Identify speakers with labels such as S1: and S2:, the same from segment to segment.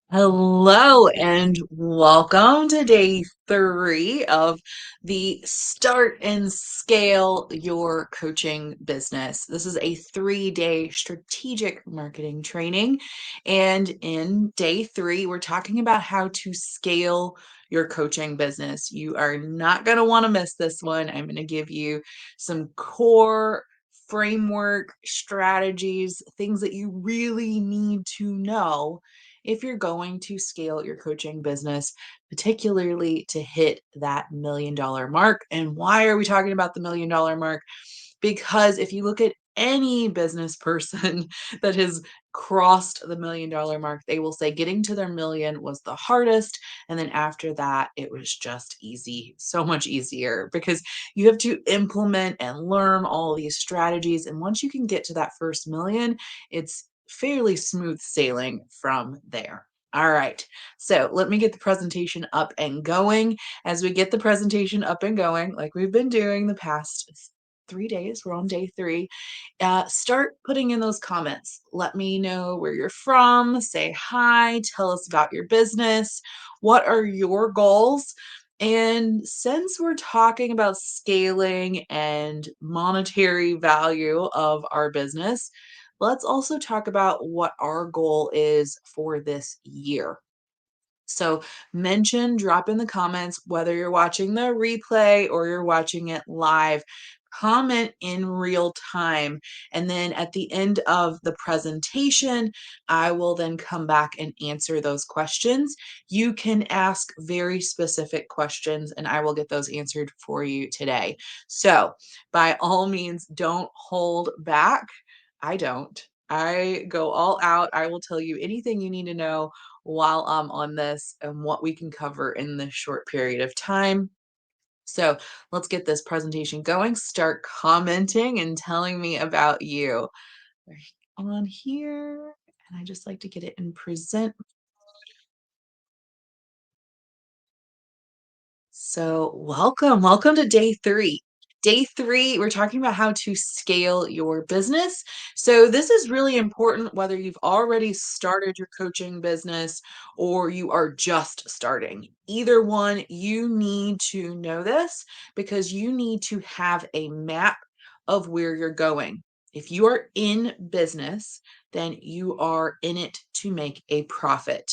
S1: Hello and welcome to day three of the Start and Scale Your Coaching Business. This is a 3-day strategic marketing training. And in day three, we're talking about how to scale your coaching business. You are not going to want to miss this one. I'm going to give you some core framework strategies, things that you really need to know if you're going to scale your coaching business, particularly to hit that $1 million mark. And why are we talking about the $1 million mark? Because if you look at any business person that has crossed the $1 million mark, they will say getting to their million was the hardest. And then after that, it was just easy, so much easier because you have to implement and learn all these strategies. And once you can get to that first million, it's fairly smooth sailing from there. All right, so let me get the presentation up and going. As we get the presentation up and going, like we've been doing the past 3 days, we're on day three. Start putting in those comments. Let me know where you're from, say hi, tell us about your business. What are your goals? And since we're talking about scaling and monetary value of our business, let's also talk about what our goal is for this year. So drop in the comments whether you're watching the replay or you're watching it live. Comment in real time. And then at the end of the presentation, I will then come back and answer those questions. You can ask very specific questions and I will get those answered for you today. So by all means, don't hold back. I don't. I go all out. I will tell you anything you need to know while I'm on this and what we can cover in this short period of time. So let's get this presentation going. Start commenting and telling me about you. On here, and I just like to get it in present. So, welcome to day three. Day three, we're talking about how to scale your business. So, this is really important whether you've already started your coaching business or you are just starting. Either one, you need to know this because you need to have a map of where you're going. If you are in business, then you are in it to make a profit.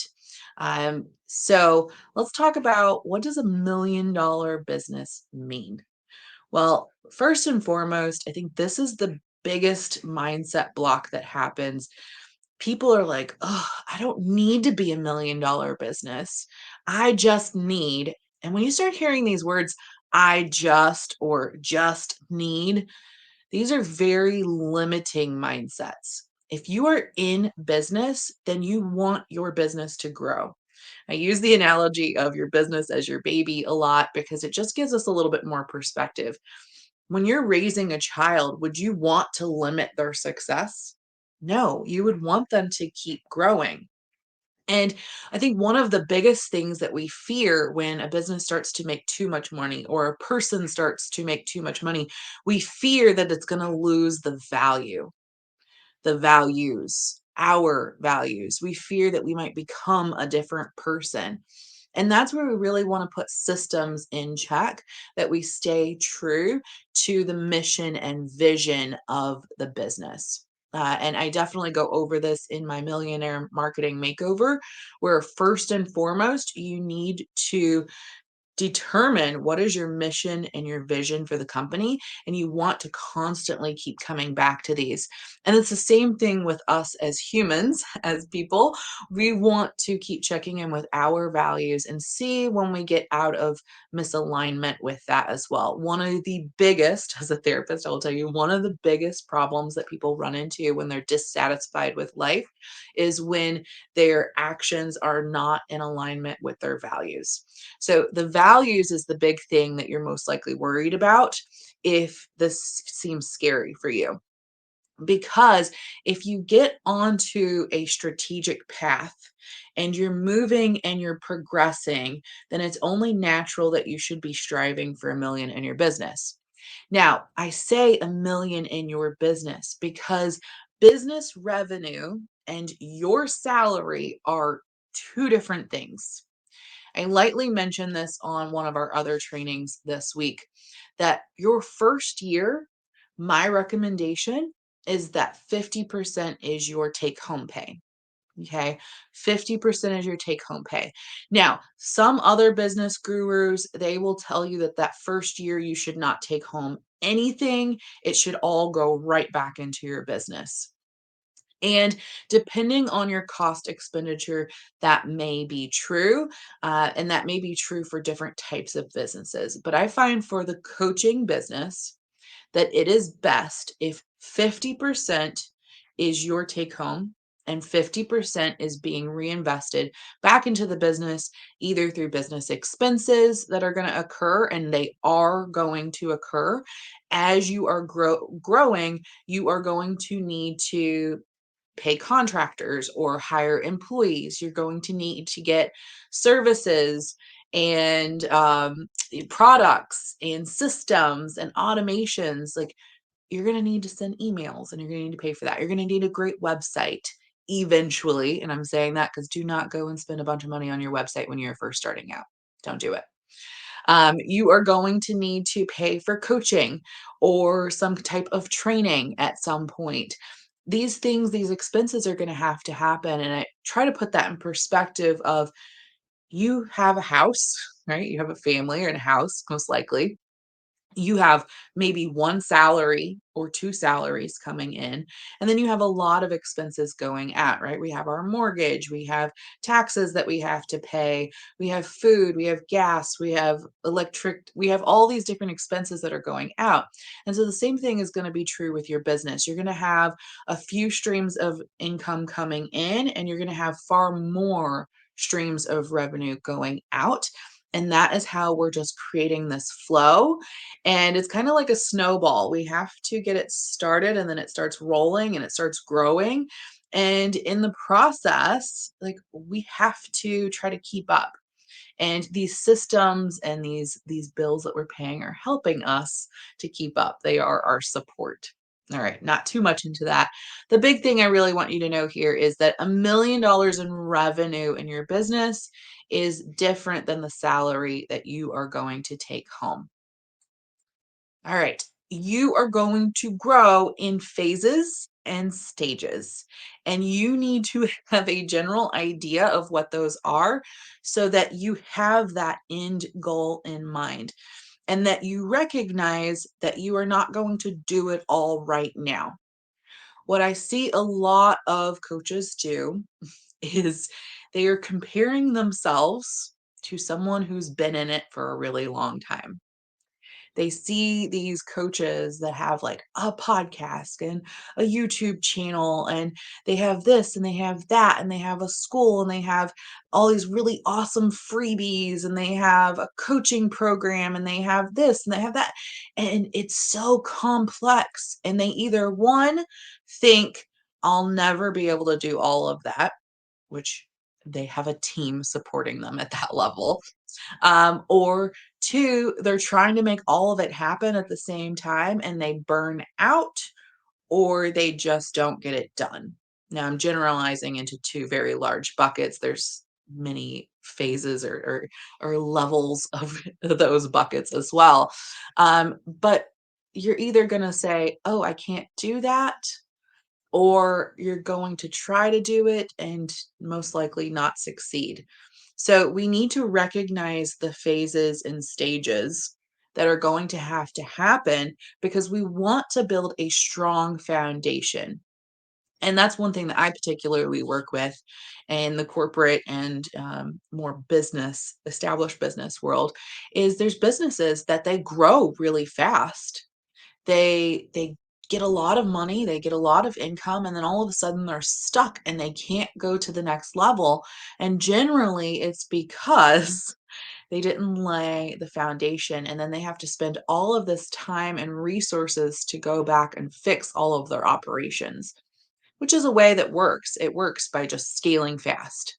S1: So let's talk about what does $1 million business mean? Well, first and foremost, I think this is the biggest mindset block that happens. People are like, oh, I don't need to be $1 million business. I just need, and when you start hearing these words, I just or just need, these are very limiting mindsets. If you are in business, then you want your business to grow. I use the analogy of your business as your baby a lot because it just gives us a little bit more perspective. When you're raising a child, would you want to limit their success? No, you would want them to keep growing. And I think one of the biggest things that we fear when a business starts to make too much money or a person starts to make too much money, we fear that it's going to lose the value, the values, our values. We fear that we might become a different person. And that's where we really want to put systems in check, that we stay true to the mission and vision of the business. And I definitely go over this in my Millionaire Marketing Makeover, where first and foremost, you need to determine what is your mission and your vision for the company, and you want to constantly keep coming back to these. And it's the same thing with us as humans, as people. We want to keep checking in with our values and see when we get out of misalignment with that as well. One of the biggest, as a therapist, I will tell you, one of the biggest problems that people run into when they're dissatisfied with life is when their actions are not in alignment with their values. So the values is the big thing that you're most likely worried about if this seems scary for you. Because if you get onto a strategic path and you're moving and you're progressing, then it's only natural that you should be striving for a million in your business. Now, I say a million in your business because business revenue and your salary are two different things. I lightly mentioned this on one of our other trainings this week that your first year, my recommendation is that 50% is your take home pay. Okay. 50% is your take home pay. Now, some other business gurus, they will tell you that that first year you should not take home anything. It should all go right back into your business. And depending on your cost expenditure, that may be true. And that may be true for different types of businesses. But I find for the coaching business that it is best if 50% is your take home and 50% is being reinvested back into the business, either through business expenses that are going to occur, and they are going to occur as you are growing. You are going to need to pay contractors or hire employees. You're going to need to get services and products and systems and automations. Like, you're going to need to send emails and you're going to need to pay for that. You're going to need a great website eventually. And I'm saying that because do not go and spend a bunch of money on your website when you're first starting out. Don't do it. You are going to need to pay for coaching or some type of training at some point. These things, these expenses are going to happen. And I try to put that in perspective of you have a house, right? You have a family or a house, most likely. You have maybe one salary or two salaries coming in, and then you have a lot of expenses going out, right? We have our mortgage, we have taxes that we have to pay, we have food, we have gas, we have electric, we have all these different expenses that are going out. And so the same thing is going to be true with your business. You're going to have a few streams of income coming in, and you're going to have far more streams of revenue going out. And that is how we're just creating this flow, and it's kind of like a snowball. We have to get it started and then it starts rolling and it starts growing. And in the process, like, we have to try to keep up. And these systems and these bills that we're paying are helping us to keep up. They are our support. All right, not too much into that. The big thing I really want you to know here is that $1 million in revenue in your business is different than the salary that you are going to take home. All right. You are going to grow in phases and stages, and you need to have a general idea of what those are so that you have that end goal in mind and that you recognize that you are not going to do it all right now. What I see a lot of coaches do is they are comparing themselves to someone who's been in it for a really long time. They see these coaches that have like a podcast and a YouTube channel, and they have this and they have that, and they have a school and they have all these really awesome freebies, and they have a coaching program and they have this and they have that. And it's so complex. And they either one think, I'll never be able to do all of that, which they have a team supporting them at that level, or two, they're trying to make all of it happen at the same time and they burn out or they just don't get it done. Now, I'm generalizing into two very large buckets. There's many phases or levels of those buckets as well. But you're either going to say, oh, I can't do that, or you're going to try to do it and most likely not succeed. So we need to recognize the phases and stages that are going to have to happen because we want to build a strong foundation. And that's one thing that I particularly work with in the corporate and more business, established business world, is there's businesses that they grow really fast. They get a lot of money, they get a lot of income, and then all of a sudden they're stuck and they can't go to the next level. And generally it's because they didn't lay the foundation, and then they have to spend all of this time and resources to go back and fix all of their operations, which is a way that works. It works by just scaling fast.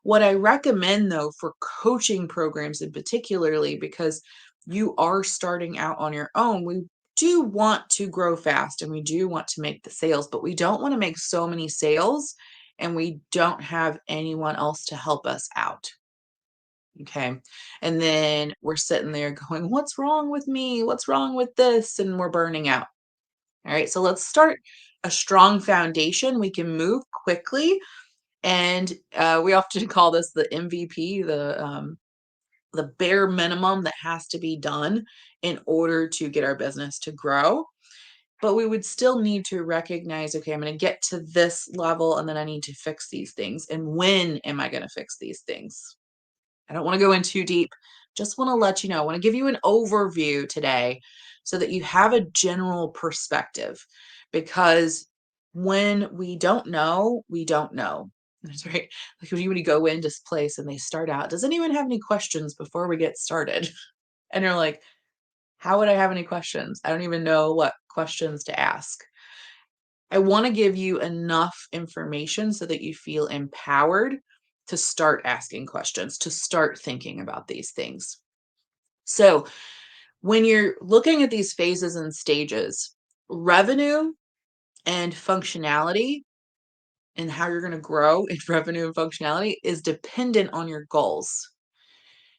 S1: What I recommend though for coaching programs in particularly, because you are starting out on your own, we do want to grow fast and we do want to make the sales, but we don't want to make so many sales and we don't have anyone else to help us out. Okay. And then we're sitting there going, what's wrong with me? What's wrong with this? And we're burning out. All right. So let's start a strong foundation. We can move quickly. And we often call this the MVP, the bare minimum that has to be done in order to get our business to grow. But we would still need to recognize, okay, I'm going to get to this level and then I need to fix these things. And when am I going to fix these things? I don't want to go in too deep. Just want to let you know, I want to give you an overview today so that you have a general perspective. Because when we don't know, we don't know. That's right. Like when you go into this place and they start out, does anyone have any questions before we get started? And you're like, how would I have any questions? I don't even know what questions to ask. I want to give you enough information so that you feel empowered to start asking questions, to start thinking about these things. So, when you're looking at these phases and stages, revenue and functionality and how you're going to grow in revenue and functionality is dependent on your goals.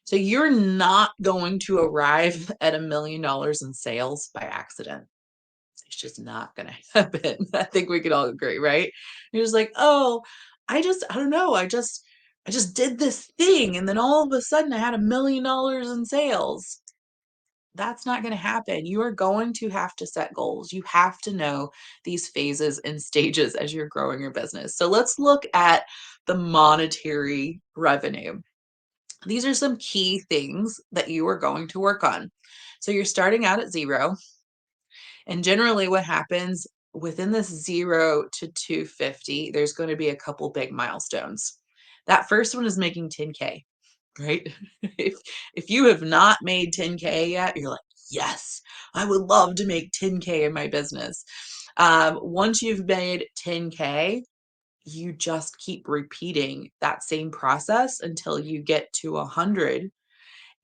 S1: So, you're not going to arrive at $1 million in sales by accident. It's just not gonna happen. I think we could all agree, right? You're just like, "Oh, I don't know, I just did this thing, and then all of a sudden I had $1 million in sales." That's not gonna happen. You are going to have to set goals. You have to know these phases and stages as you're growing your business. So let's look at the monetary revenue. These are some key things that you are going to work on. So you're starting out at 0. And generally, what happens within this 0 to 250, there's going to be a couple big milestones. That first one is making 10K, right? if, if you have not made 10K yet, you're like, yes, I would love to make 10K in my business. Once you've made 10K, you just keep repeating that same process until you get to 100,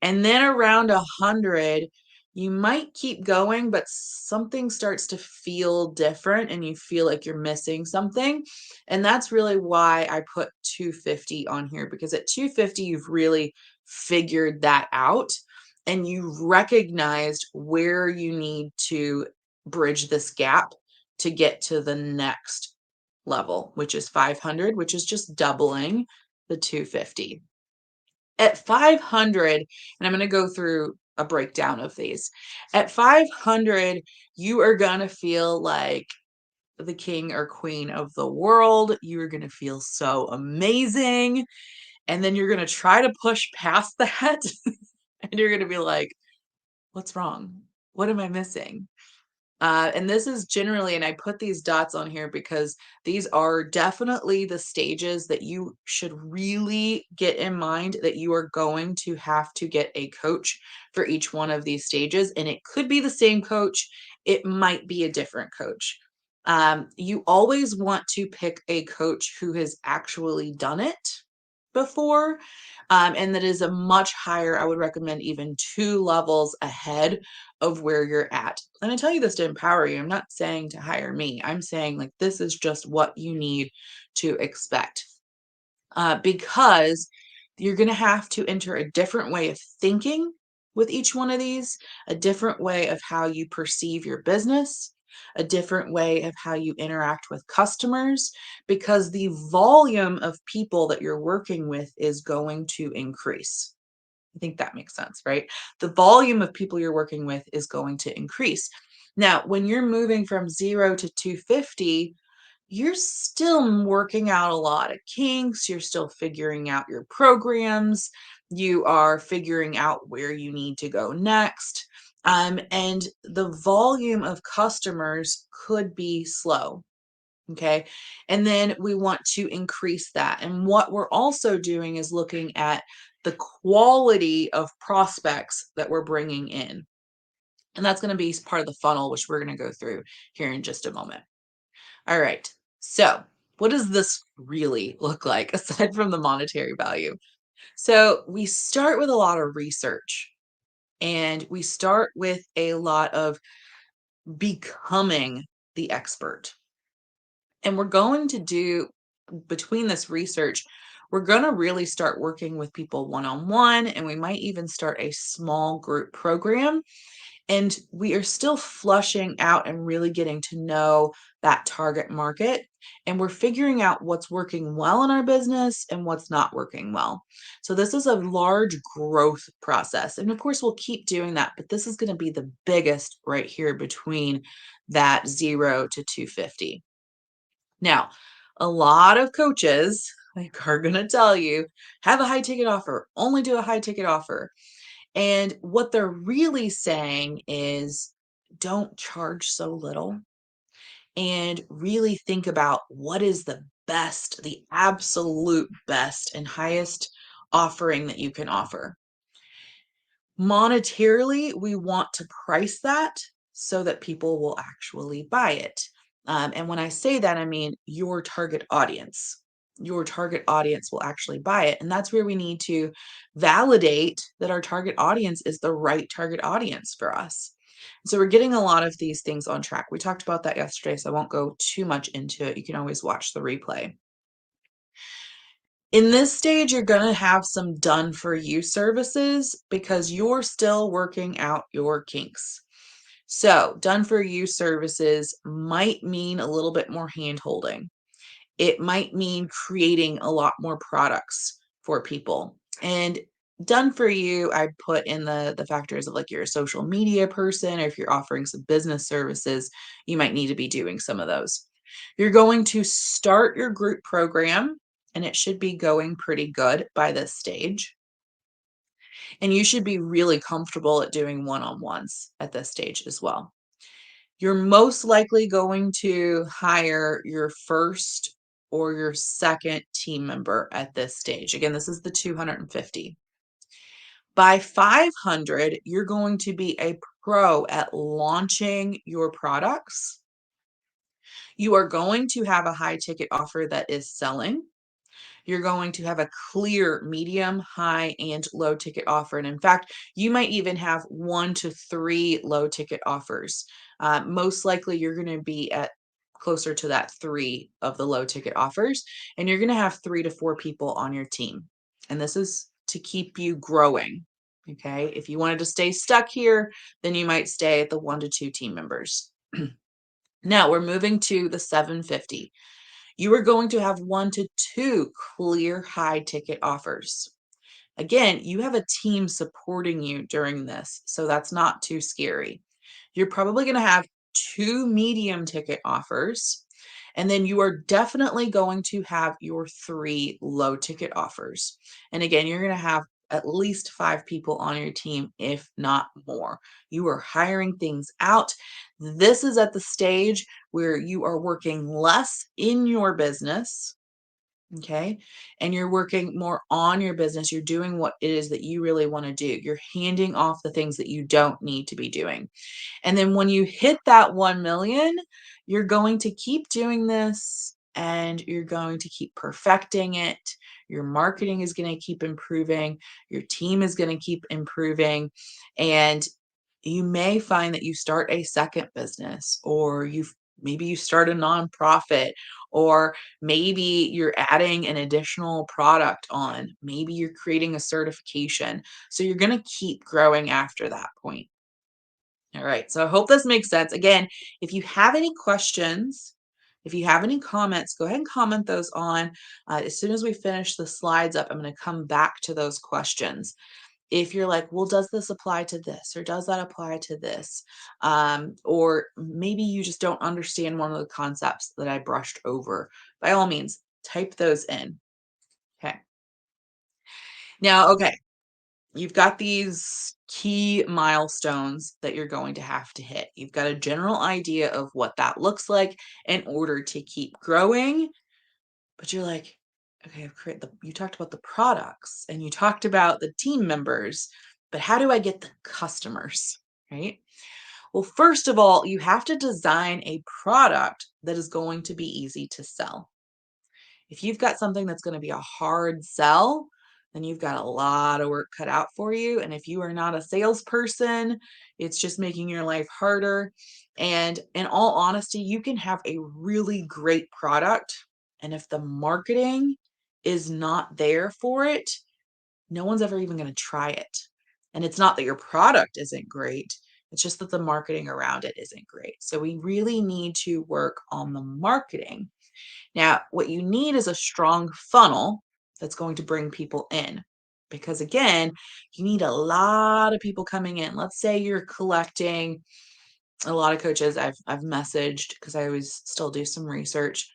S1: and then around 100, you might keep going, but something starts to feel different and you feel like you're missing something. And that's really why I put 250 on here, because at 250, you've really figured that out and you've recognized where you need to bridge this gap to get to the next level, which is 500, which is just doubling the 250. At 500, and I'm going to go through a breakdown of these. At 500, you are going to feel like the king or queen of the world. You are going to feel so amazing. And then you're going to try to push past that. And you're going to be like, what's wrong? What am I missing? And this is generally, and I put these dots on here because these are definitely the stages that you should really get in mind, that you are going to have to get a coach for each one of these stages. And it could be the same coach, it might be a different coach. You always want to pick a coach who has actually done it before, and that is a much higher, I would recommend even 2 levels ahead of where you're at. And I tell you this to empower you. I'm not saying to hire me. I'm saying like this is just what you need to expect, because you're going to have to enter a different way of thinking with each one of these, a different way of how you perceive your business, a different way of how you interact with customers, because the volume of people that you're working with is going to increase. I think that makes sense, right? The volume of people you're working with is going to increase. Now, when you're moving from 0 to 250, you're still working out a lot of kinks. You're still figuring out your programs. You are figuring out where you need to go next. And the volume of customers could be slow. Okay. And then we want to increase that. And what we're also doing is looking at the quality of prospects that we're bringing in. And that's going to be part of the funnel, which we're going to go through here in just a moment. All right. So, what does this really look like aside from the monetary value? So, we start with a lot of research and we start with a lot of becoming the expert. And we're going to do between this research, we're going to really start working with people one on one, and we might even start a small group program. And we are still flushing out and really getting to know that target market. And we're figuring out what's working well in our business and what's not working well. So, this is a large growth process. And of course, we'll keep doing that, but this is going to be the biggest right here between that 0 to 250. Now, a lot of coaches like are going to tell you have a high ticket offer, only do a high ticket offer. And what they're really saying is don't charge so little and really think about what is the best, the absolute best and highest offering that you can offer. Monetarily, we want to price that so that people will actually buy it. And when I say that, I mean your target audience. Your target audience will actually buy it. And that's where we need to validate that our target audience is the right target audience for us. So we're getting a lot of these things on track. We talked about that yesterday, so I won't go too much into it. You can always watch the replay. In this stage, you're going to have some done for you services because you're still working out your kinks. So, done for you services might mean a little bit more hand holding. It might mean creating a lot more products for people. And done for you, I put in the factors of like you're a social media person, or if you're offering some business services, you might need to be doing some of those. You're going to start your group program, and it should be going pretty good by this stage. And you should be really comfortable at doing one on ones at this stage as well. You're most likely going to hire your first or your second team member at this stage. Again, this is the 250. By 500, you're going to be a pro at launching your products. You are going to have a high ticket offer that is selling. You're going to have a clear medium, high, and low ticket offer. And in fact, you might even have 1 to 3 low ticket offers. Most likely, you're going to be at closer to that 3 of the low ticket offers, and you're going to have 3 to 4 people on your team. And this is to keep you growing. Okay. If you wanted to stay stuck here, then you might stay at the 1 to 2 team members. Now we're moving to the 750. You are going to have 1 to 2 clear high ticket offers. Again, you have a team supporting you during this, so that's not too scary. You're probably going to have 2 medium ticket offers, and then you are definitely going to have your 3 low ticket offers. And again, you're going to have at least 5 people on your team, if not more. You are hiring things out. This is at the stage where you are working less in your business. Okay. And you're working more on your business. You're doing what it is that you really want to do. You're handing off the things that you don't need to be doing. And then when you hit that 1 million, you're going to keep doing this and you're going to keep perfecting it. Your marketing is going to keep improving. Your team is going to keep improving. And you may find that you start a second business, or maybe you start a nonprofit, or maybe you're adding an additional product on. Maybe you're creating a certification. So you're going to keep growing after that point. All right. So I hope this makes sense. Again, if you have any questions, if you have any comments, go ahead and comment those on. As soon as we finish the slides up, I'm going to come back to those questions. If you're like, well, does this apply to this? Or does that apply to this? Or maybe you just don't understand one of the concepts that I brushed over. By all means, type those in. Okay. Now, okay, you've got these key milestones that you're going to have to hit. You've got a general idea of what that looks like in order to keep growing, but you're like, okay, you talked about the products and you talked about the team members, but how do I get the customers, right? Well, first of all, you have to design a product that is going to be easy to sell. If you've got something that's going to be a hard sell, then you've got a lot of work cut out for you. And if you are not a salesperson, it's just making your life harder. And in all honesty, you can have a really great product And if the marketing is not there for it, no one's ever even going to try it. And it's not that your product isn't great, it's just that the marketing around it isn't great. So we really need to work on the marketing. Now, what you need is a strong funnel that's going to bring people in. Because again, you need a lot of people coming in. Let's say you're collecting a lot of coaches I've messaged because I always still do some research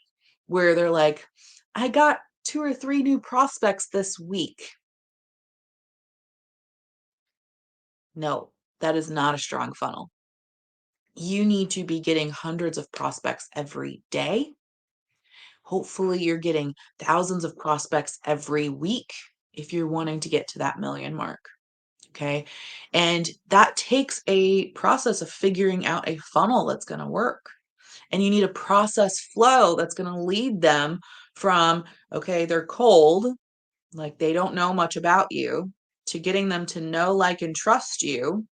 S1: where they're like, I got 2 or 3 new prospects this week. No, that is not a strong funnel. You need to be getting hundreds of prospects every day. Hopefully, you're getting thousands of prospects every week if you're wanting to get to that million mark. Okay. And that takes a process of figuring out a funnel that's going to work. And you need a process flow that's going to lead them from, okay, they're cold, like they don't know much about you, to getting them to know, like, and trust you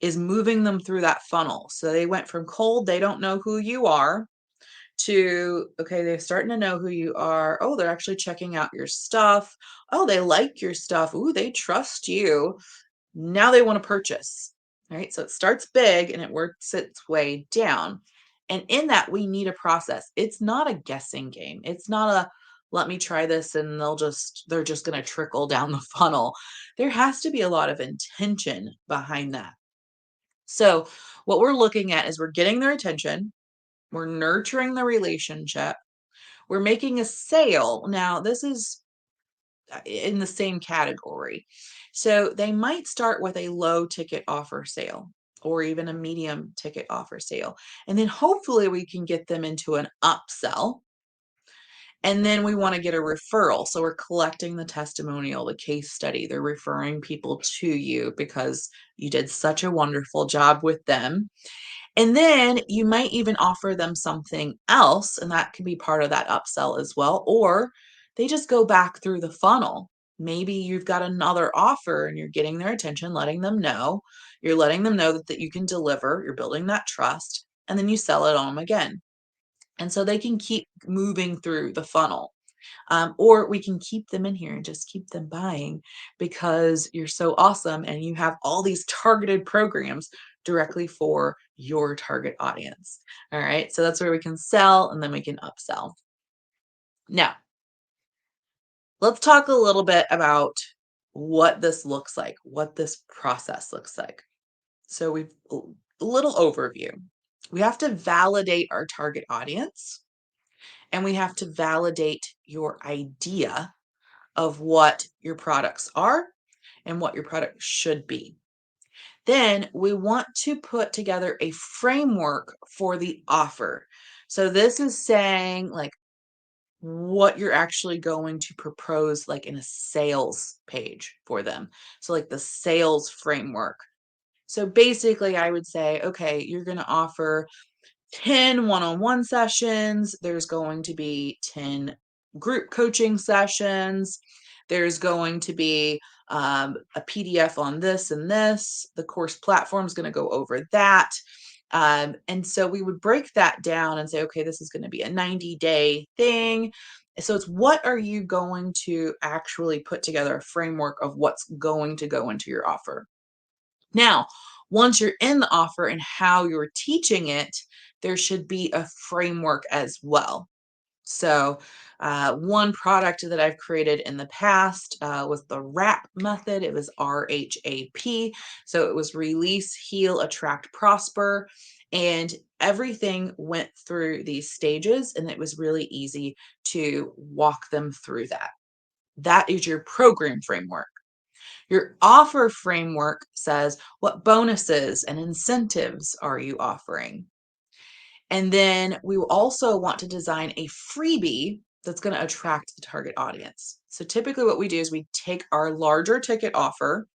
S1: is moving them through that funnel. So they went from cold, they don't know who you are, to, okay, they're starting to know who you are. Oh, they're actually checking out your stuff. Oh, they like your stuff. Ooh, they trust you. Now they want to purchase. All right. So it starts big and it works its way down. And in that, we need a process. It's not a guessing game. It's not a let me try this and they're just going to trickle down the funnel. There has to be a lot of intention behind that. So, what we're looking at is we're getting their attention, we're nurturing the relationship, we're making a sale. Now, this is in the same category. So, they might start with a low ticket offer sale or even a medium ticket offer sale. And then hopefully we can get them into an upsell. And then we want to get a referral. So we're collecting the testimonial, the case study. They're referring people to you because you did such a wonderful job with them. And then you might even offer them something else, and that can be part of that upsell as well. Or they just go back through the funnel. Maybe you've got another offer and you're getting their attention, letting them know. You're letting them know that you can deliver, you're building that trust, and then you sell it on them again. And so they can keep moving through the funnel. Or we can keep them in here and just keep them buying because you're so awesome and you have all these targeted programs directly for your target audience. All right. So that's where we can sell and then we can upsell. Now, let's talk a little bit about what this looks like, what this process looks like. So we've a little overview. We have to validate our target audience and we have to validate your idea of what your products are and what your product should be. Then we want to put together a framework for the offer. So this is saying like what you're actually going to propose like in a sales page for them. So like the sales framework. So basically I would say, okay, you're going to offer 10 one-on-one sessions. There's going to be 10 group coaching sessions. There's going to be a PDF on this and this. The course platform is going to go over that. And so we would break that down and say, okay, this is going to be a 90-day thing. So it's what are you going to actually put together a framework of what's going to go into your offer. Now, once you're in the offer and how you're teaching it, there should be a framework as well. So, one product that I've created in the past was the RAP method. It was RHAP. So, it was release, heal, attract, prosper. And everything went through these stages, and it was really easy to walk them through that. That is your program framework. Your offer framework says what bonuses and incentives are you offering? And then we also want to design a freebie that's going to attract the target audience. So typically what we do is we take our larger ticket offer,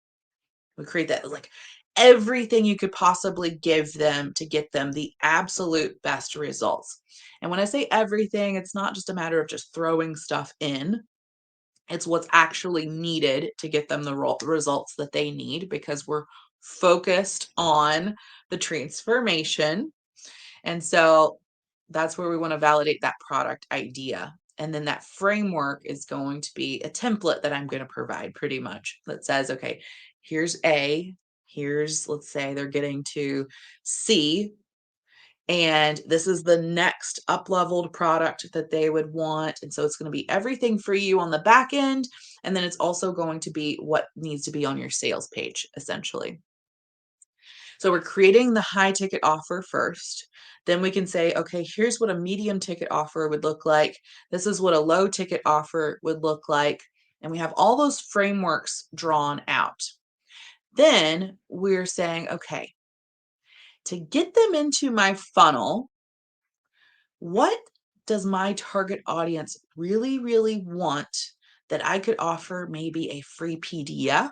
S1: we create that like everything you could possibly give them to get them the absolute best results. And when I say everything, it's not just a matter of just throwing stuff in. It's what's actually needed to get them the results that they need because we're focused on the transformation. And so That's where we want to validate that product idea. And then that framework is going to be a template that I'm going to provide pretty much that says, okay, here's A, here's, let's say they're getting to C, and this is the next up-leveled product that they would want. And so it's going to be everything for you on the back end. And then it's also going to be what needs to be on your sales page, essentially. So we're creating the high ticket offer first. Then we can say, okay, here's what a medium ticket offer would look like. This is what a low ticket offer would look like. And we have all those frameworks drawn out. Then we're saying, okay, to get them into my funnel, what does my target audience really, really want that I could offer? Maybe a free PDF,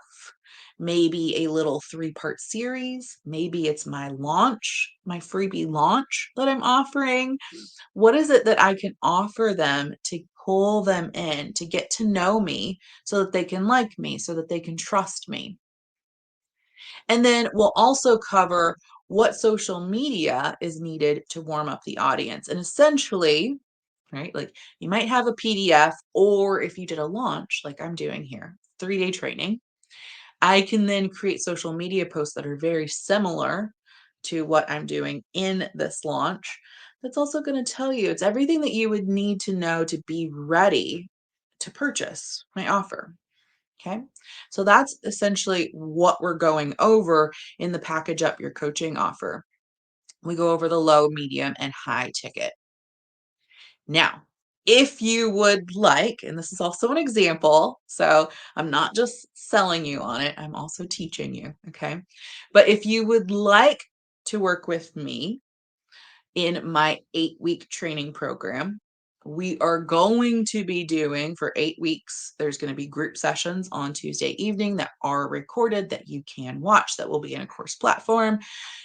S1: maybe a little 3-part series, maybe it's my launch, my freebie launch that I'm offering. What is it that I can offer them to pull them in, to get to know me so that they can like me, so that they can trust me? And then we'll also cover what social media is needed to warm up the audience. And essentially, right, like you might have a PDF, or if you did a launch like I'm doing here, 3-day training, I can then create social media posts that are very similar to what I'm doing in this launch. That's also going to tell you it's everything that you would need to know to be ready to purchase my offer. Okay. So that's essentially what we're going over in the package up your coaching offer. We go over the low, medium, and high ticket. Now, if you would like, and this is also an example, so I'm not just selling you on it, I'm also teaching you. Okay. But if you would like to work with me in my 8-week training program, we are going to be doing for 8 weeks. There's going to be group sessions on Tuesday evening that are recorded that you can watch, that will be in a course platform.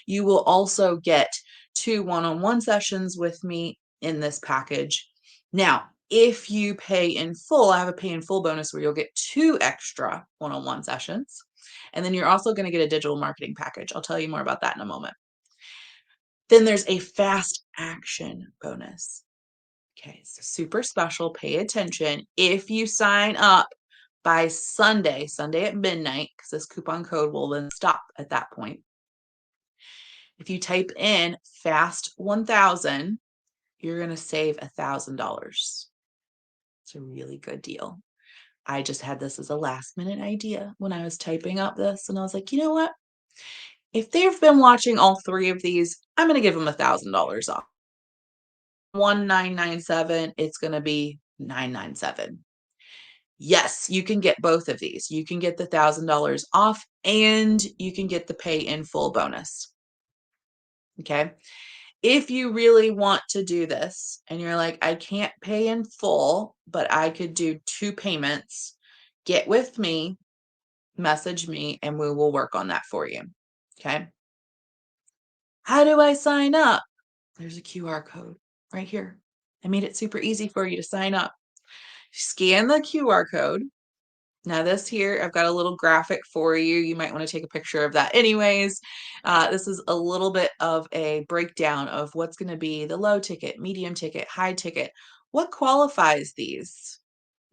S1: You will also get 2 one-on-one sessions with me in this package. Now, if you pay in full, I have a pay in full bonus where you'll get 2 extra one-on-one sessions. And then you're also going to get a digital marketing package. I'll tell you more about that in a moment. Then there's a fast action bonus. Okay, so super special. Pay attention. If you sign up by Sunday at midnight, because this coupon code will then stop at that point. If you type in FAST 1000, you're going to save $1,000. It's a really good deal. I just had this as a last minute idea when I was typing up this, and I was like, you know what? If they've been watching all 3 of these, I'm going to give them $1,000 off. 1997, it's going to be 997. Yes, you can get both of these. You can get the $1,000 off and you can get the pay in full bonus. Okay. If you really want to do this and you're like, I can't pay in full, but I could do 2 payments, get with me, message me, and we will work on that for you. Okay. How do I sign up? There's a QR code right here. I made it super easy for you to sign up. Scan the QR code. Now this here, I've got a little graphic for you. You might want to take a picture of that anyways. This is a little bit of a breakdown of what's going to be the low ticket, medium ticket, high ticket. What qualifies these?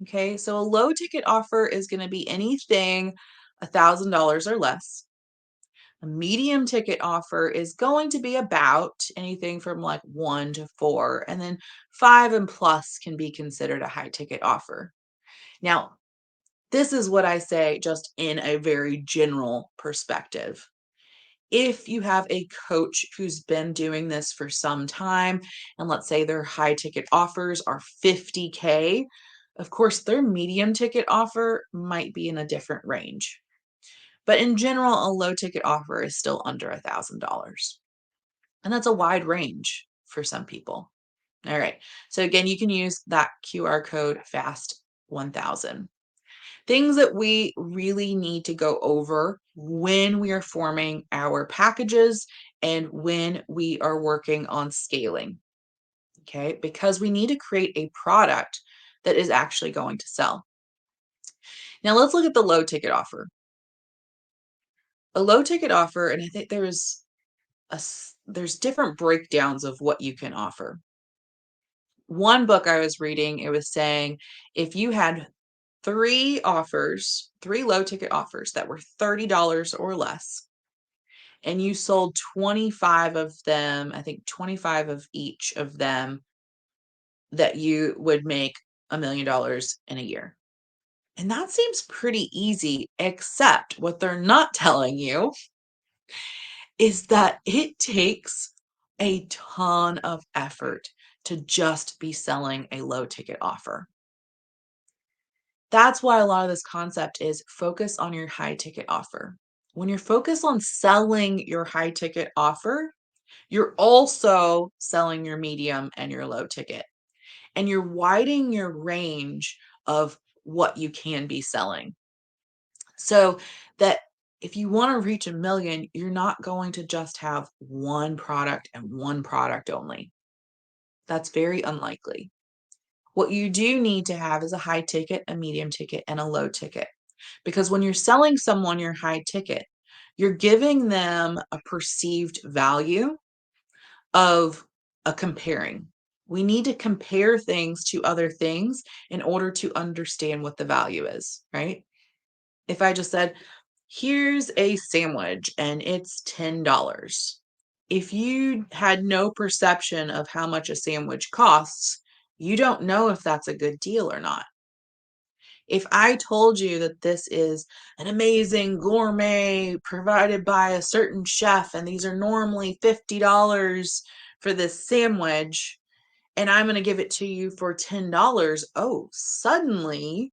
S1: Okay, so a low ticket offer is going to be anything $1,000 or less. A medium ticket offer is going to be about anything from like 1 to 4, and then 5 and plus can be considered a high ticket offer. Now, this is what I say just in a very general perspective. If you have a coach who's been doing this for some time, and let's say their high ticket offers are 50K, of course, their medium ticket offer might be in a different range. But in general, a low ticket offer is still under $1,000. And that's a wide range for some people. All right. So again, you can use that QR code FAST 1000. Things that we really need to go over when we are forming our packages and when we are working on scaling. Okay. Because we need to create a product that is actually going to sell. Now let's look at the low ticket offer. A low ticket offer, and I think there's different breakdowns of what you can offer. one book I was reading, it was saying if you had three low ticket offers that were $30 or less, and you sold 25 of them, I think 25 of each of them, that you would make $1 million in a year. And that seems pretty easy, except what they're not telling you is that it takes a ton of effort to just be selling a low ticket offer. That's why a lot of this concept is focus on your high ticket offer. When you're focused on selling your high ticket offer, you're also selling your medium and your low ticket, and you're widening your range of what you can be selling. So that if you want to reach 1 million, you're not going to just have one product and one product only. That's very unlikely. What you do need to have is a high ticket, a medium ticket, and a low ticket. Because when you're selling someone your high ticket, you're giving them a perceived value of a comparing. We need to compare things to other things in order to understand what the value is, right? If I just said, here's a sandwich and it's $10. If you had no perception of how much a sandwich costs, you don't know if that's a good deal or not. If I told you that this is an amazing gourmet provided by a certain chef and these are normally $50 for this sandwich, and I'm going to give it to you for $10, oh, suddenly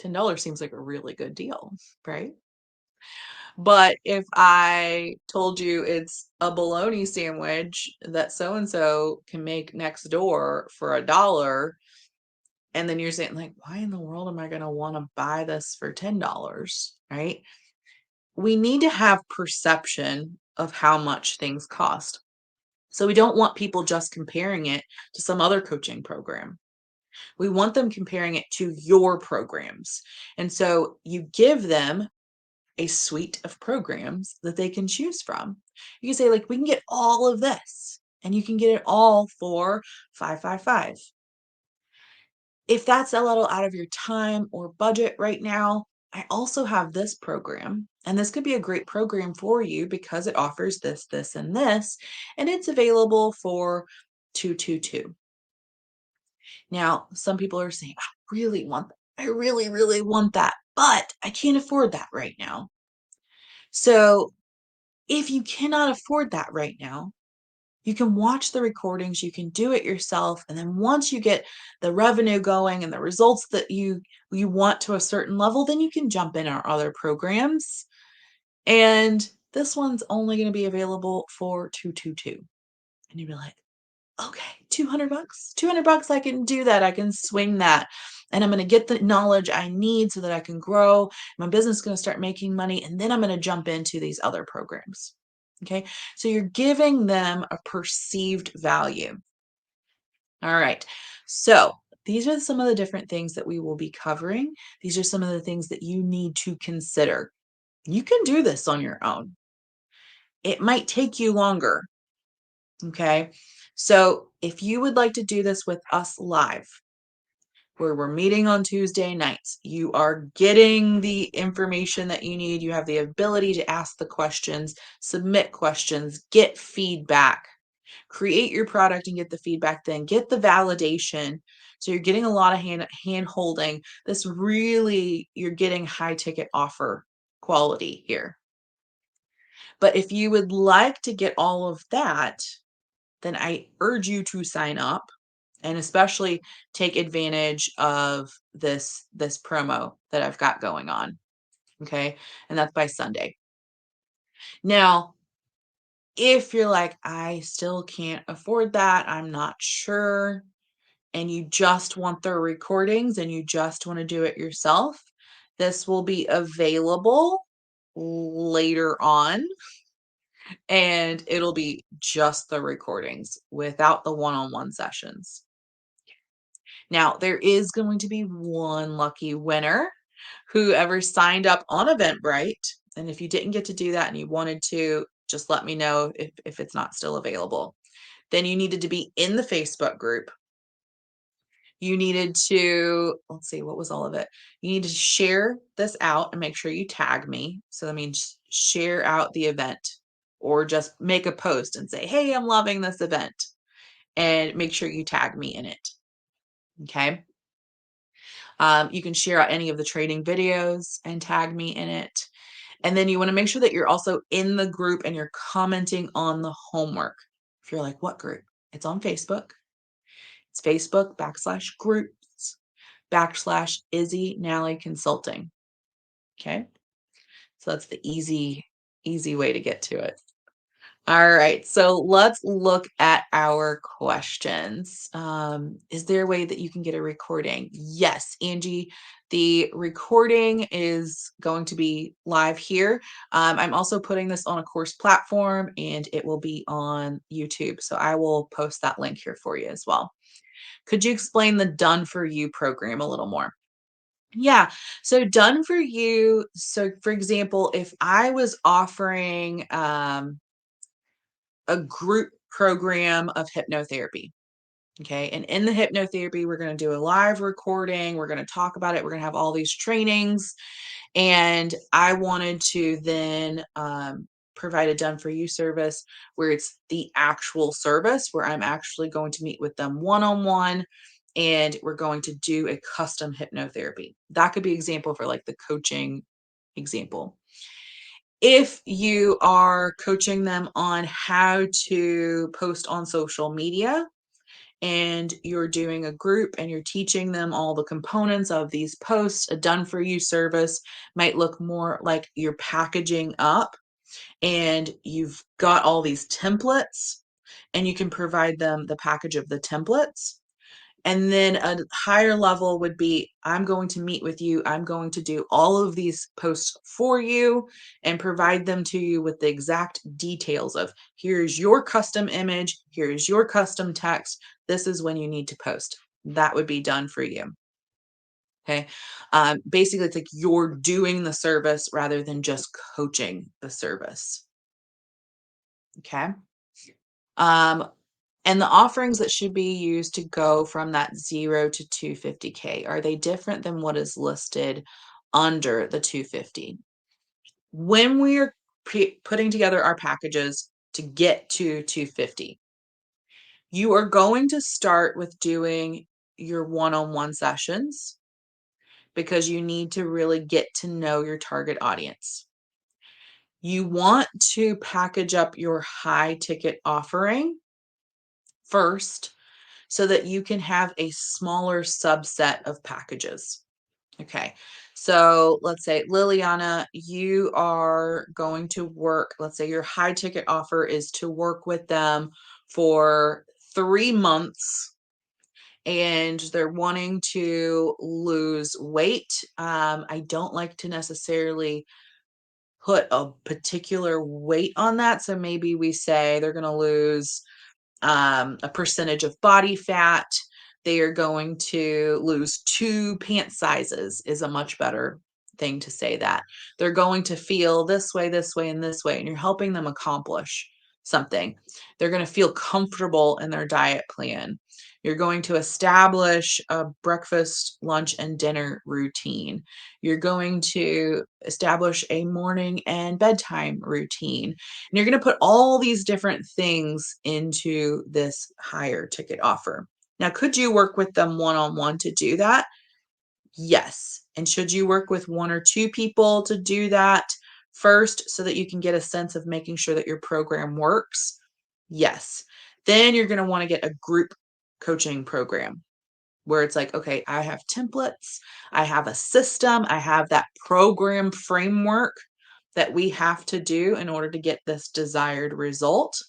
S1: $10 seems like a really good deal, right? But if I told you it's a bologna sandwich that so and so can make next door for $1, and then you're saying, like, why in the world am I going to want to buy this for $10? Right? We need to have perception of how much things cost. So we don't want people just comparing it to some other coaching program. We want them comparing it to your programs. And so you give them a suite of programs that they can choose from. You can say, like, we can get all of this, and you can get it all for 555. If that's a little out of your time or budget right now, I also have this program, and this could be a great program for you because it offers this, this, and this, and it's available for 222. Now, some people are saying, I really, really want that, but I can't afford that right now. So if you cannot afford that right now, you can watch the recordings, you can do it yourself, and then once you get the revenue going and the results that you want to a certain level, then you can jump in our other programs. And this one's only going to be available for 222. And you'd be like, okay, 200 bucks. 200 bucks, I can do that. I can swing that. And I'm going to get the knowledge I need so that I can grow. My business is going to start making money, and then I'm going to jump into these other programs. Okay? So you're giving them a perceived value. All right. So these are some of the different things that we will be covering. These are some of the things that you need to consider. You can do this on your own. It might take you longer. Okay. So if you would like to do this with us live, where we're meeting on Tuesday nights, you are getting the information that you need. You have the ability to ask the questions, submit questions, get feedback, create your product and get the feedback, then get the validation. So you're getting a lot of hand holding. This really, you're getting high ticket offer quality here. But if you would like to get all of that, then I urge you to sign up and especially take advantage of this promo that I've got going on. Okay? And that's by Sunday. Now, if you're like, I still can't afford that, I'm not sure, and you just want the recordings and you just want to do it yourself, this will be available later on, and it'll be just the recordings without the one-on-one sessions. Now, there is going to be one lucky winner, whoever signed up on Eventbrite. And if you didn't get to do that and you wanted to, just let me know if it's not still available. Then you needed to be in the Facebook group. You needed to, let's see, what was all of it? You need to share this out and make sure you tag me. So that means share out the event or just make a post and say, hey, I'm loving this event, and make sure you tag me in it. Okay. You can share out any of the training videos and tag me in it. And then you want to make sure that you're also in the group and you're commenting on the homework. If you're like, what group? It's on Facebook. It's Facebook/groups /Izzy Nally Consulting. Okay. So that's the easy way to get to it. All right. So let's look at our questions. Is there a way that you can get a recording? Yes, Angie, the recording is going to be live here. I'm also putting this on a course platform and it will be on YouTube. So I will post that link here for you as well. Could you explain the Done For You program a little more? Yeah. So Done For You. So for example, if I was offering a group program of hypnotherapy, okay, and in the hypnotherapy, we're going to do a live recording. We're going to talk about it. We're going to have all these trainings. And I wanted to then provide a Done For You service where it's the actual service where I'm actually going to meet with them one-on-one and we're going to do a custom hypnotherapy. That could be example for like the coaching example. If you are coaching them on how to post on social media and you're doing a group and you're teaching them all the components of these posts, a Done For You service might look more like you're packaging up and you've got all these templates and you can provide them the package of the templates. And then a higher level would be, I'm going to meet with you. I'm going to do all of these posts for you and provide them to you with the exact details of here's your custom image, here's your custom text. This is when you need to post. That would be Done For You. Okay. Basically, it's like you're doing the service rather than just coaching the service. Okay. Um, And the offerings that should be used to go from that 0 to 250K, are they different than what is listed under the 250? When we're putting together our packages to get to 250, you are going to start with doing your one-on-one sessions because you need to really get to know your target audience. You want to package up your high ticket offering first so that you can have a smaller subset of packages. Okay. So let's say, Liliana, you are going to work, let's say your high ticket offer is to work with them for 3 months and they're wanting to lose weight. I don't like to necessarily put a particular weight on that. So maybe we say they're going to lose a percentage of body fat. They are going to lose 2 pant sizes is a much better thing to say that. They're going to feel this way, and this way, and you're helping them accomplish something. They're going to feel comfortable in their diet plan. You're going to establish a breakfast, lunch, and dinner routine. You're going to establish a morning and bedtime routine. And you're going to put all these different things into this higher ticket offer. Now, could you work with them one-on-one to do that? Yes. And should you work with 1 or 2 people to do that first so that you can get a sense of making sure that your program works? Yes. Then you're going to want to get a group coaching program where it's like, okay, I have templates, I have a system, I have that program framework that we have to do in order to get this desired result.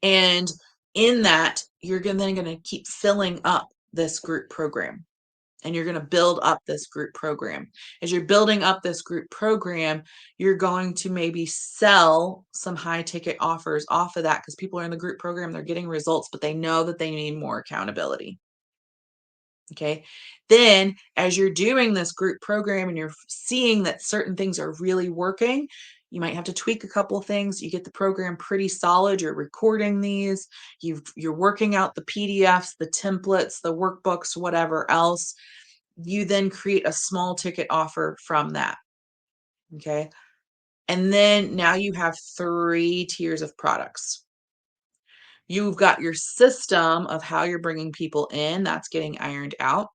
S1: And in that, you're then going to keep filling up this group program and you're going to build up this group program. As you're building up this group program, you're going to maybe sell some high ticket offers off of that because people are in the group program, they're getting results, but they know that they need more accountability. Okay. Then, as you're doing this group program and you're seeing that certain things are really working, You might have to tweak a couple things. You get the program pretty solid. You're recording these. You're working out the PDFs, the templates, the workbooks, whatever else. You then create a small ticket offer from that. Okay. And then now you have 3 tiers of products. You've got your system of how you're bringing people in, that's getting ironed out.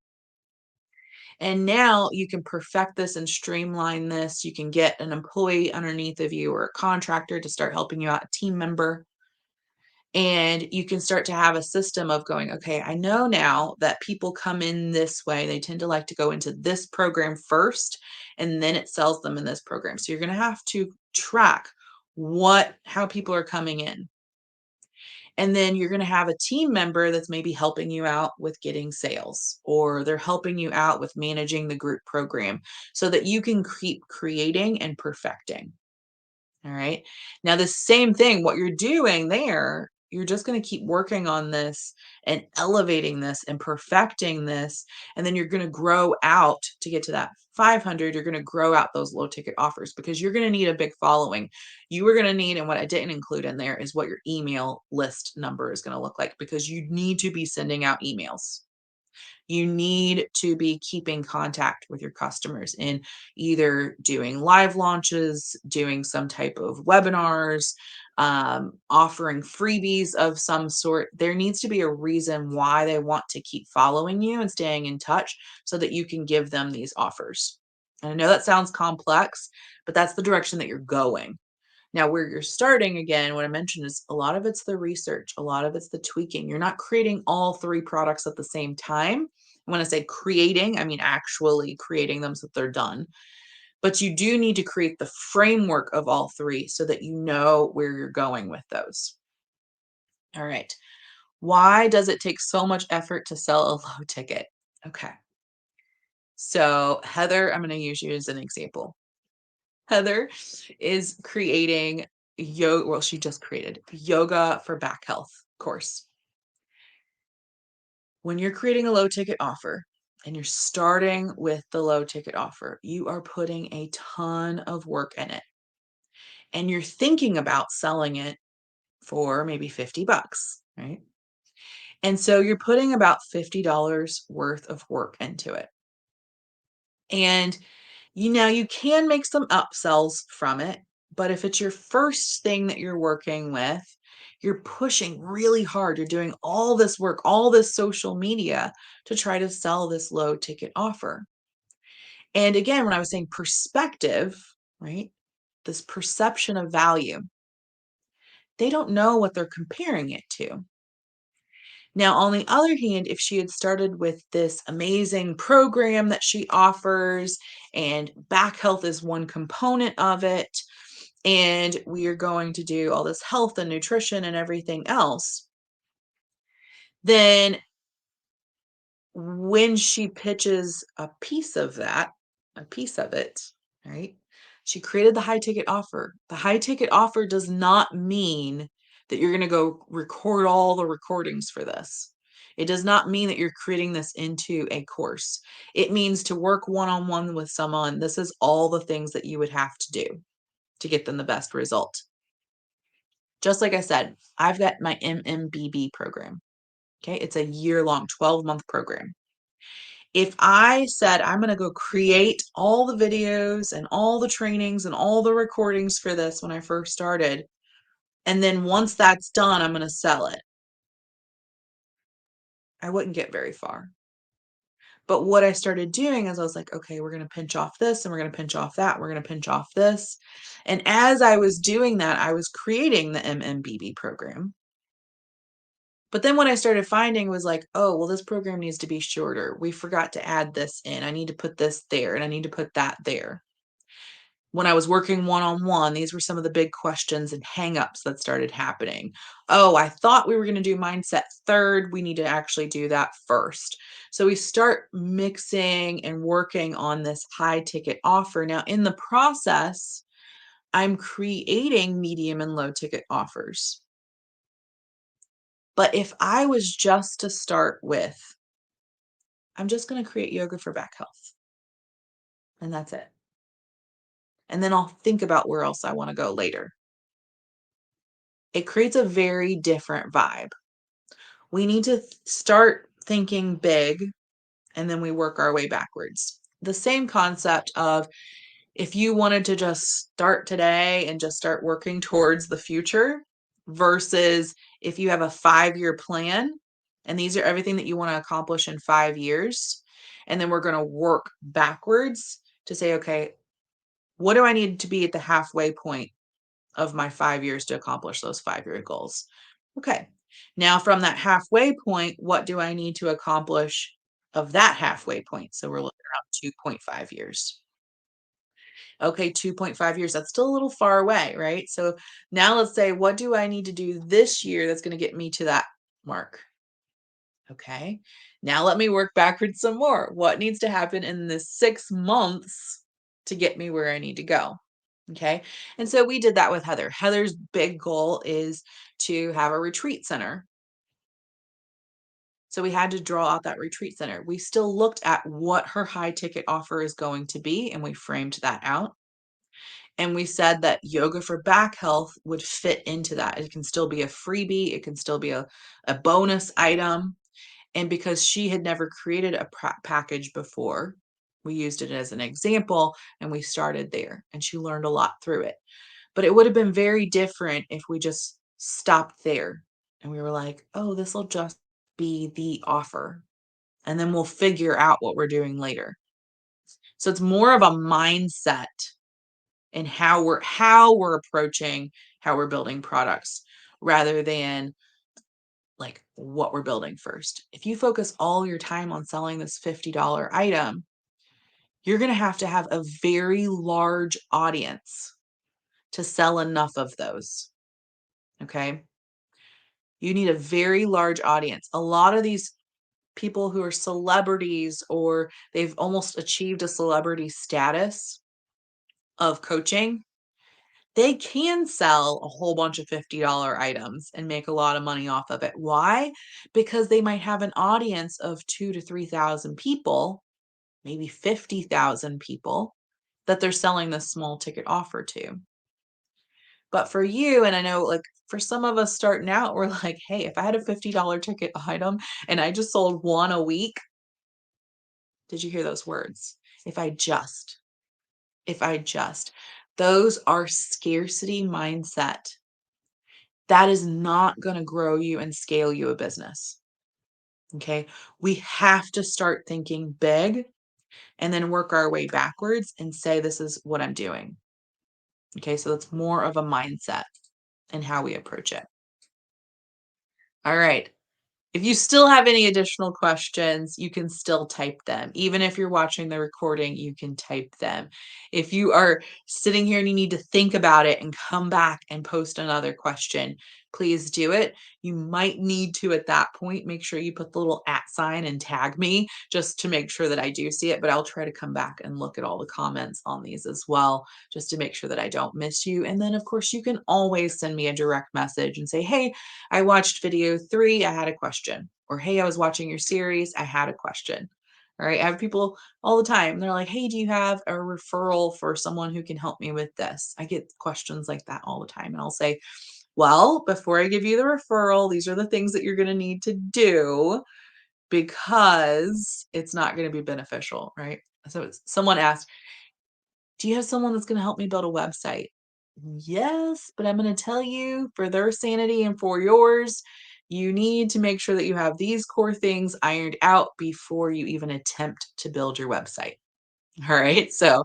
S1: And now you can perfect this and streamline this. You can get an employee underneath of you or a contractor to start helping you out, a team member. And you can start to have a system of going, okay, I know now that people come in this way. They tend to like to go into this program first, and then it sells them in this program. So you're going to have to track how people are coming in. And then you're going to have a team member that's maybe helping you out with getting sales, or they're helping you out with managing the group program so that you can keep creating and perfecting. All right. Now, the same thing, what you're doing there, you're just going to keep working on this and elevating this and perfecting this. And then you're going to grow out to get to that 500. You're going to grow out those low ticket offers because you're going to need a big following. You are going to need, and what I didn't include in there is what your email list number is going to look like, because you need to be sending out emails. You need to be keeping contact with your customers in either doing live launches, doing some type of webinars, offering freebies of some sort. There needs to be a reason why they want to keep following you and staying in touch so that you can give them these offers. And I know that sounds complex, but that's the direction that you're going. Now, where you're starting, again, what I mentioned is a lot of it's the research, a lot of it's the tweaking. You're not creating all 3 products at the same time. When I say creating, I mean actually creating them so that they're done. But you do need to create the framework of all 3 so that you know where you're going with those. All right. Why does it take so much effort to sell a low ticket? Okay. So, Heather, I'm going to use you as an example. Heather is creating yoga. Well, she just created yoga for back health course. When you're creating a low ticket offer and you're starting with the low ticket offer, you are putting a ton of work in it. And you're thinking about selling it for maybe 50 bucks, right? And so you're putting about $50 worth of work into it. And you can make some upsells from it, but if it's your first thing that you're working with, you're pushing really hard. You're doing all this work, all this social media to try to sell this low ticket offer. And again, when I was saying perspective, right? This perception of value, they don't know what they're comparing it to. Now, on the other hand, if she had started with this amazing program that she offers, and back health is one component of it, and we are going to do all this health and nutrition and everything else, then when she pitches a piece of it, right? She created the high ticket offer. The high ticket offer does not mean that you're going to go record all the recordings for this. It does not mean that you're creating this into a course. It means to work one on one with someone. This is all the things that you would have to do to get them the best result. Just like I said, I've got my MMBB program. Okay. It's a year-long, 12-month program. If I said I'm going to go create all the videos and all the trainings and all the recordings for this when I first started, and then once that's done, I'm going to sell it, I wouldn't get very far. But what I started doing is I was like, okay, we're going to pinch off this and we're going to pinch off that. We're going to pinch off this. And as I was doing that, I was creating the MMBB program. But then what I started finding was like, oh, well, this program needs to be shorter. We forgot to add this in. I need to put this there and I need to put that there. When I was working one-on-one, these were some of the big questions and hangups that started happening. Oh, I thought we were going to do mindset third. We need to actually do that first. So we start mixing and working on this high ticket offer. Now, in the process, I'm creating medium and low ticket offers. But if I was just to start with, I'm just going to create yoga for back health, and that's it. and then I'll think about where else I want to go later. It creates a very different vibe. We need to start thinking big and then we work our way backwards. The same concept of if you wanted to just start today and just start working towards the future versus if you have a 5-year plan and these are everything that you want to accomplish in 5 years. And then we're going to work backwards to say, okay, what do I need to be at the halfway point of my 5 years to accomplish those 5-year goals? Okay. Now, from that halfway point, what do I need to accomplish of that halfway point? So we're looking around 2.5 years. Okay, 2.5 years, that's still a little far away, right? So now let's say, what do I need to do this year that's going to get me to that mark? Okay. Now let me work backwards some more. What needs to happen in the 6 months to get me where I need to go? Okay. And so we did that with Heather. Heather's big goal is to have a retreat center. So we had to draw out that retreat center. We still looked at what her high ticket offer is going to be, and we framed that out. And we said that yoga for back health would fit into that. It can still be a freebie, it can still be a bonus item. And because she had never created a package before, we used it as an example and we started there. And she learned a lot through it. But it would have been very different if we just stopped there and we were like, oh, this will just be the offer. And then we'll figure out what we're doing later. So it's more of a mindset and how we're approaching how we're building products rather than like what we're building first. If you focus all your time on selling this $50 item, you're going to have a very large audience to sell enough of those. Okay? You need a very large audience. A lot of these people who are celebrities or they've almost achieved a celebrity status of coaching, they can sell a whole bunch of $50 items and make a lot of money off of it. Why? Because they might have an audience of 2 to 3,000 people, maybe 50,000 people that they're selling this small ticket offer to. But for you, and I know like for some of us starting out, we're like, hey, if I had a $50 ticket item and I just sold one a week, did you hear those words? If I just, if I just, those are scarcity mindset. That is not going to grow you and scale you a business. Okay. We have to start thinking big and then work our way backwards and say, this is what I'm doing. Okay. So that's more of a mindset and how we approach it. All right. If you still have any additional questions, you can still type them. Even if you're watching the recording, you can type them. If you are sitting here and you need to think about it and come back and post another question, please do it. You might need to, at that point, make sure you put the little @ sign and tag me just to make sure that I do see it. But I'll try to come back and look at all the comments on these as well, just to make sure that I don't miss you. And then, of course, you can always send me a direct message and say, hey, I watched video 3, I had a question. Or, hey, I was watching your series, I had a question. All right. I have people all the time. They're like, hey, do you have a referral for someone who can help me with this? I get questions like that all the time. And I'll say, well, before I give you the referral, these are the things that you're going to need to do because it's not going to be beneficial. Right. So someone asked, do you have someone that's going to help me build a website? Yes, but I'm going to tell you for their sanity and for yours, you need to make sure that you have these core things ironed out before you even attempt to build your website. All right. So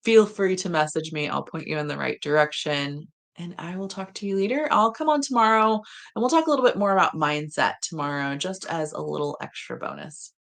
S1: feel free to message me. I'll point you in the right direction and I will talk to you later. I'll come on tomorrow and we'll talk a little bit more about mindset tomorrow, just as a little extra bonus.